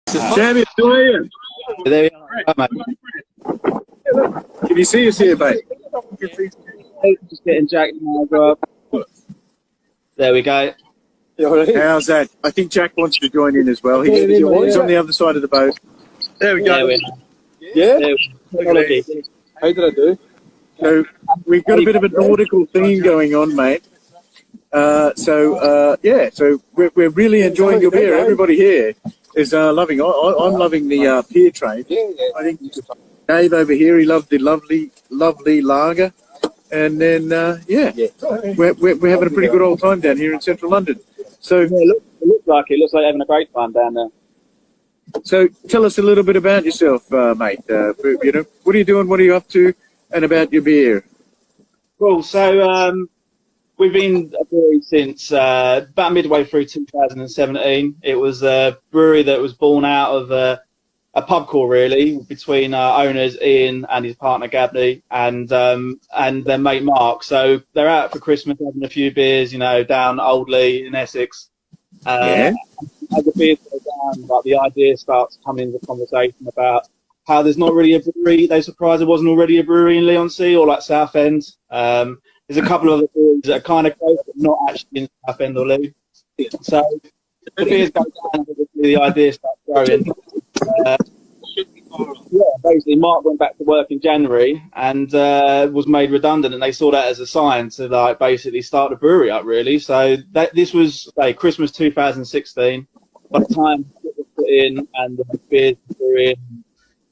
Jamie, how are you? There we are, mate. Can you see us here, mate? Just getting Jack now, bro. There we go. How's that? I think Jack wants to join in as well. He's on the other side of the boat. There we go. Yeah? How did I do? So we've got a bit of a nautical theme going on, mate. So we're really enjoying your beer. Everybody here is loving. I'm loving the pier train. I think Dave over here, he loved the lovely lager, and then we're having a pretty good old time down here in central London. So it looks like having a great time down there. So tell us a little bit about yourself, mate. What are you doing? What are you up to? And about your beer. Cool. So we've been a brewery since about midway through 2017. It was a brewery that was born out of a pub crawl, really, between our owners Ian and his partner Gabney and their mate Mark. So they're out for Christmas having a few beers, down Oldley in Essex. As the beers go down, like the idea starts coming into conversation about how there's not really a brewery. They surprised there wasn't already a brewery in Leigh-on-Sea or like Southend. There's a couple of other breweries that are kind of close, but not actually in Southend or Leigh. So the beers go down, the idea starts growing. Basically, Mark went back to work in January and was made redundant, and they saw that as a sign to basically start the brewery up, really. So this was Christmas 2016. By the time it was put in and the beers were in,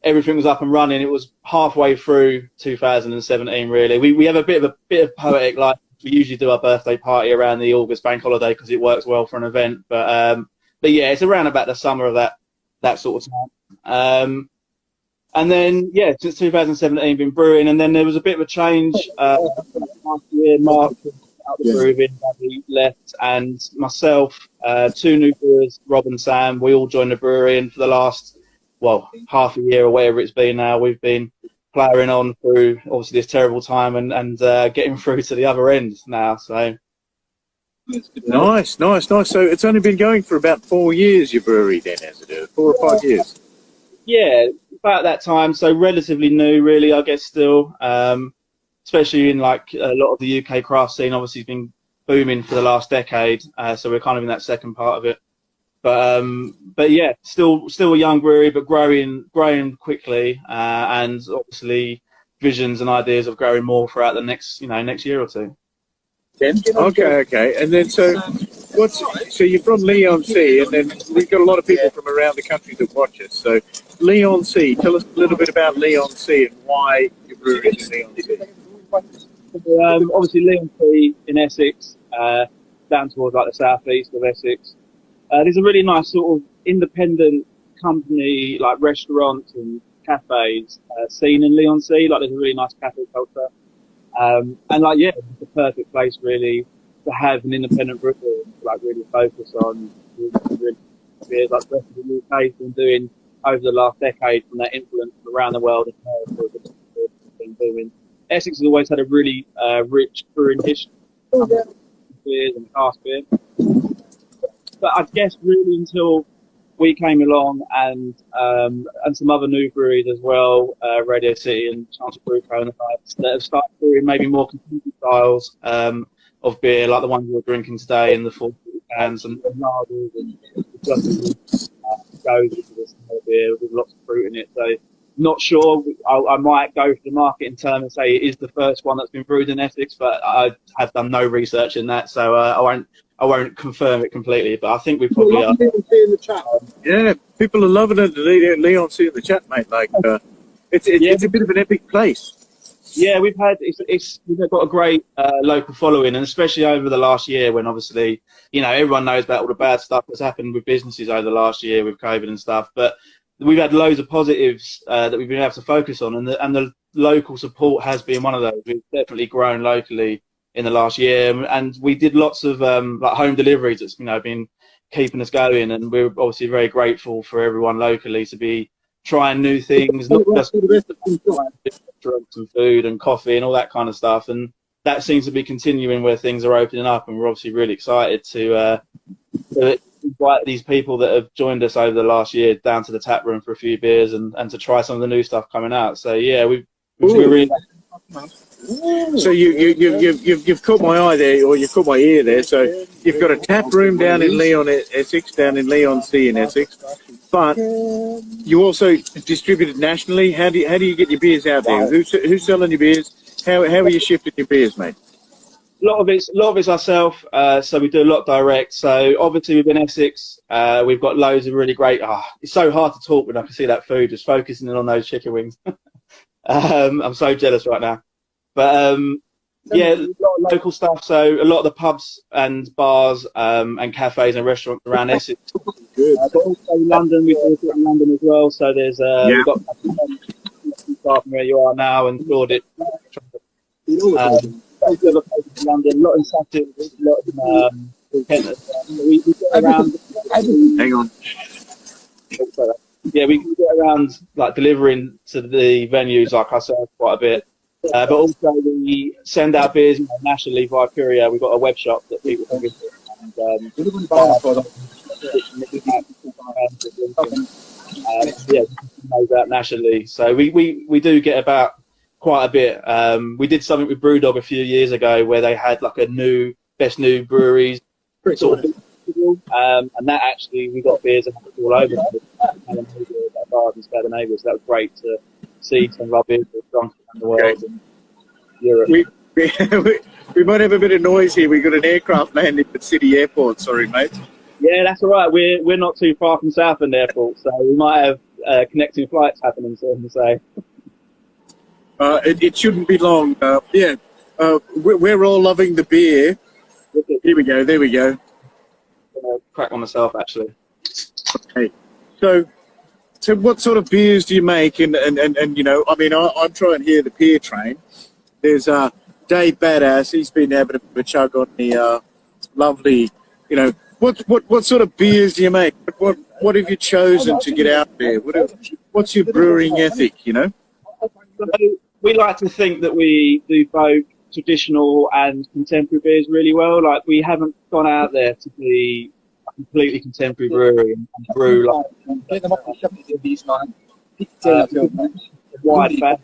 everything was up and running. It was halfway through 2017, really. We have a bit of poetic life. We usually do our birthday party around the August bank holiday because it works well for an event. But yeah, it's around about the summer of that sort of time. And then, since 2017, been brewing. And then there was a bit of a change. Last year, Mark out the brewing, he left, and myself, two new brewers, Rob and Sam, we all joined the brewery. And for the last, half a year or whatever it's been now, we've been ploughing on through, obviously, this terrible time and getting through to the other end now. So Nice. So it's only been going for about 4 years, your brewery, then, has it? 4 or 5 years? Yeah, about that time. So relatively new, really, I guess, still. Especially in a lot of the UK craft scene, obviously, has been booming for the last decade. So we're kind of in that second part of it. But yeah, still a young brewery, but growing quickly, and obviously visions and ideas of growing more throughout the next year or two. Okay. And then so you're from Leigh-on-Sea, and then we've got a lot of people from around the country that watch us. So Leigh-on-Sea, tell us a little bit about Leigh-on-Sea and why your brewery is in Leigh-on-Sea. Obviously Leigh-on-Sea in Essex, down towards the southeast of Essex. There's a really nice sort of independent company, restaurants and cafes scene in Leigh-on-Sea. There's a really nice cafe culture. It's the perfect place really to have an independent brewery to really focus on really beers like the rest of the UK has been doing over the last decade from that influence around the world and been doing. Essex has always had a really rich brewing history, beers and cask beer. But I guess really until we came along and some other new breweries as well, Radio City and Chance Brew Co. and the likes, that have started brewing maybe more contemporary styles of beer, like the ones we're drinking today in the 40 cans and lagers and just goes into this beer with lots of fruit in it. So not sure. I might go for the marketing term and say it is the first one that's been brewed in Essex, but I have done no research in that, so I won't confirm it completely, but I think we probably are. In the chat. Yeah, people are loving it. Leigh-on-Sea in the chat, mate. It's a bit of an epic place. Yeah, we've got a great local following, and especially over the last year, when obviously everyone knows about all the bad stuff that's happened with businesses over the last year with COVID and stuff, but we've had loads of positives that we've been able to focus on, and the local support has been one of those. We've definitely grown locally in the last year, and we did lots of home deliveries that's been keeping us going, and we're obviously very grateful for everyone locally to be trying new things, not just restaurants and food and coffee and all that kind of stuff, and that seems to be continuing where things are opening up, and we're obviously really excited to invite these people that have joined us over the last year down to the tap room for a few beers and to try some of the new stuff coming out. So yeah, we're really. So you've caught my eye there, or you've caught my ear there. So you've got a tap room down in Leon, Essex, down in Leon Sea in Essex, but you also distribute it nationally. How do you get your beers out there? Who's selling your beers? How are you shifting your beers, mate? A lot of it's ourselves. So we do a lot direct. So obviously within Essex, we've got loads of really great. It's so hard to talk when I can see that food. Just focusing in on those chicken wings. I'm so jealous right now. But yeah, a lot of local stuff. So a lot of the pubs and bars and cafes and restaurants around Essex. But also London, we've got in London as well. So there's we've got from where you are now and Shoreditch. Other places in London, a lot in Sussex, a lot in Kent. We get around. Hang on. Yeah, we can get around like delivering to the venues like ourselves quite a bit. But also we send our beers nationally via courier. We've got a web shop that people can visit knows that nationally. So we do get about quite a bit. We did something with Brewdog a few years ago where they had like a best new breweries sort of and that actually we got beers all over bars and Scandinavia. So that was great to see some of our beers drunk around the world and Europe. We might have a bit of noise here. We've got an aircraft landing at City Airport. Sorry, mate. Yeah, that's all right. We're not too far from Southend Airport, so we might have connecting flights happening soon. So it shouldn't be long. We're all loving the beer. Here we go. There we go. I'm gonna crack on myself actually. Okay. So what sort of beers do you make? And you know, I mean, I'm trying here the Peer Train. There's Dave Badass. He's been having a chug on the lovely, you know. What sort of beers do you make? What have you chosen to get out there? What's your brewing ethic, you know? So we like to think that we do both traditional and contemporary beers really well. Like we haven't gone out there to be a completely contemporary brewery and brew like wide fan.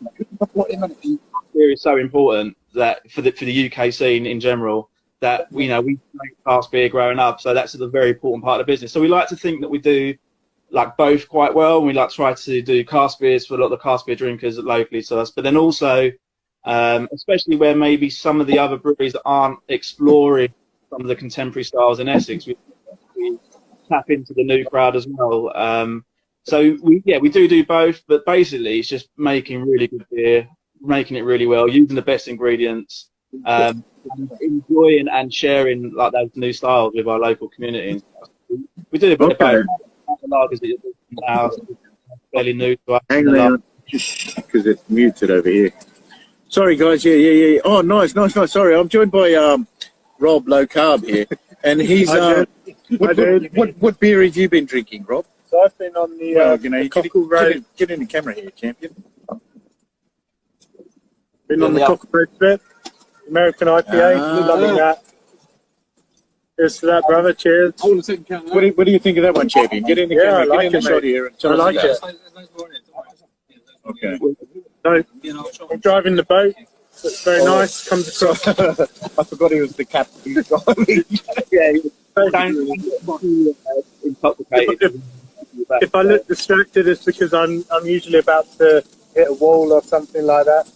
Beer is so important that for the UK scene in general. That we make cask beer growing up, so that's a very important part of the business. So we like to think that we do like both quite well, and we like to try to do cask beers for a lot of the cask beer drinkers locally to us. But then also, especially where maybe some of the other breweries that aren't exploring some of the contemporary styles in Essex, we tap into the new crowd as well. So we do both, but basically it's just making really good beer, making it really well, using the best ingredients. Enjoying and sharing like those new styles with our local community. We do a bit about the lagers that now fairly new to us. Hang on, just because it's muted over here. Sorry, guys. Yeah. Oh, nice. Sorry, I'm joined by Rob Low Carb here, and he's what beer have you been drinking, Rob? So I've been on the Cockle Road. Get in the camera here, champion. Been on the Cockle Road trip. American IPA, loving that. Cheers to that, brother. Cheers. What do you think of that one, champion? Get in the camera. I like Get in the shot here. And tell I us like it. Okay. So I'm driving the boat. It's very nice. Comes across. I forgot he was the captain. If I look distracted, it's because I'm usually about to hit a wall or something like that.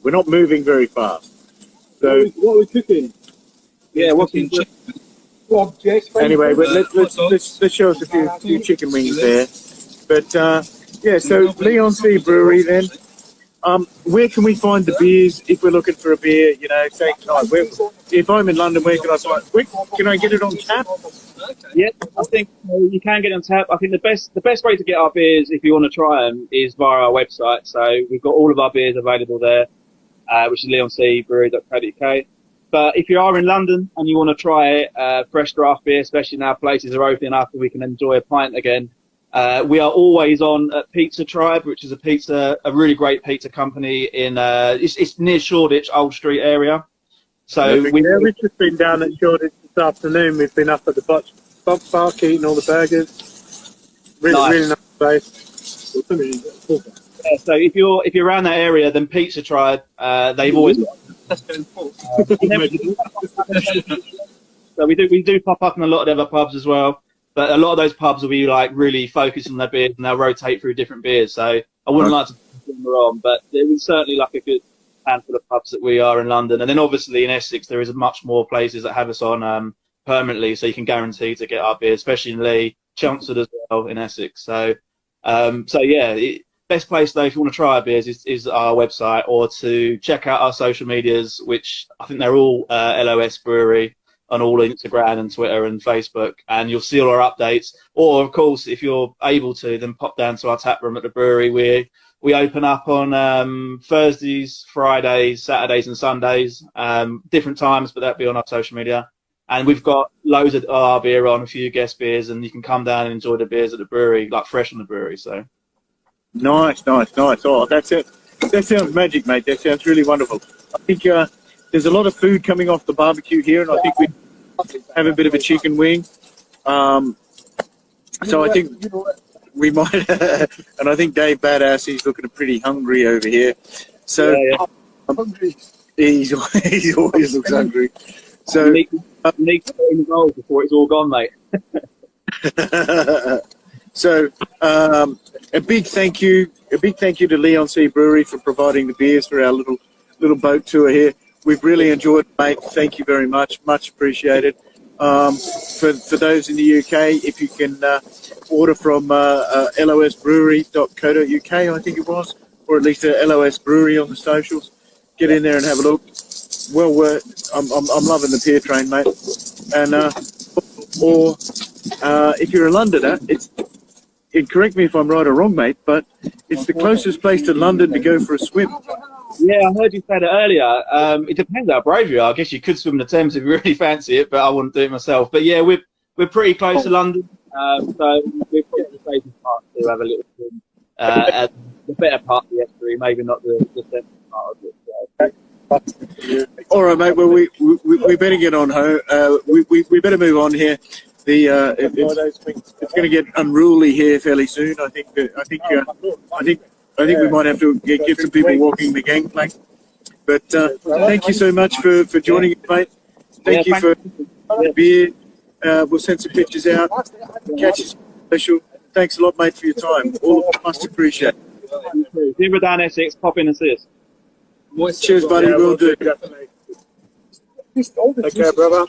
We're not moving very fast. So what are we cooking? Yeah, what's in anyway, but let's show us a few chicken wings there. But so Leon Sea Brewery then. Where can we find the beers if we're looking for a beer? You know, say tonight. If I'm in London, where can I find? Can I get it on tap? Yeah, I think you can get it on tap. I think the best way to get our beers, if you want to try them, is via our website. So we've got all of our beers available there, which is leonseabrewery.co.uk. But if you are in London and you want to try fresh draft beer, especially now places are opening up and we can enjoy a pint again, we are always on at Pizza Tribe, which is a really great pizza company in it's near Shoreditch, Old Street area. So we've just been down at Shoreditch this afternoon. We've been up at the barbeque, eating all the burgers. Really, Nice. really nice place. Yeah, so if you're around that area, then Pizza Tribe, they've always got. So we do pop up in a lot of other pubs as well, but a lot of those pubs will be like really focused on their beers and they'll rotate through different beers. So I wouldn't like to put them on, but there is certainly like a good handful of pubs that we are in London, and then obviously in Essex there is much more places that have us on permanently, so you can guarantee to get our beer, especially in Lee, Chelmsford as well in Essex. So yeah. Best place though if you want to try our beers is our website, or to check out our social medias, which I think they're all LOS Brewery on all Instagram and Twitter and Facebook, and you'll see all our updates. Or of course, if you're able to, then pop down to our tap room at the brewery. We open up on Thursdays, Fridays, Saturdays and Sundays, different times, but that'll be on our social media. And we've got loads of our beer on, a few guest beers, and you can come down and enjoy the beers at the brewery, like fresh on the brewery. So. Nice. Oh, that's it. That sounds magic, mate. That sounds really wonderful. I think there's a lot of food coming off the barbecue here, and I think we have a bit of a chicken wing. So I think we might, and I think Dave Badass, he's looking pretty hungry over here. So yeah. He always looks hungry. So you need to put in the goal before it's all gone, mate. So a big thank you to Leon C Brewery for providing the beers for our little boat tour here. We've really enjoyed it, mate. Thank you very much appreciated. For those in the UK, if you can order from losbrewery.co.uk, I think it was, or at least LOS Brewery on the socials, get in there and have a look. Well worth. I'm loving the peer train, mate. And if you're a Londoner, correct me if I'm right or wrong, mate, but it's the closest place to London to go for a swim. Yeah, I heard you say that earlier. It depends how brave you are. I guess you could swim the Thames if you really fancy it, but I wouldn't do it myself. But yeah, we're pretty close to London, so we're probably the safest part to have a little swim. At the better part of the estuary, maybe not the central part of it. So. All right, mate. Well, we better get on home. We better move on here. It's going to get unruly here fairly soon. I think we might have to get some people walking the gangplank. But thank you so much for joining us, mate. Thank you for the beer. We'll send some pictures out. Catch you special. Thanks a lot, mate, for your time. All must appreciate. If you're ever down Essex, pop in and see us. Cheers, buddy. We'll do. Take care, brother.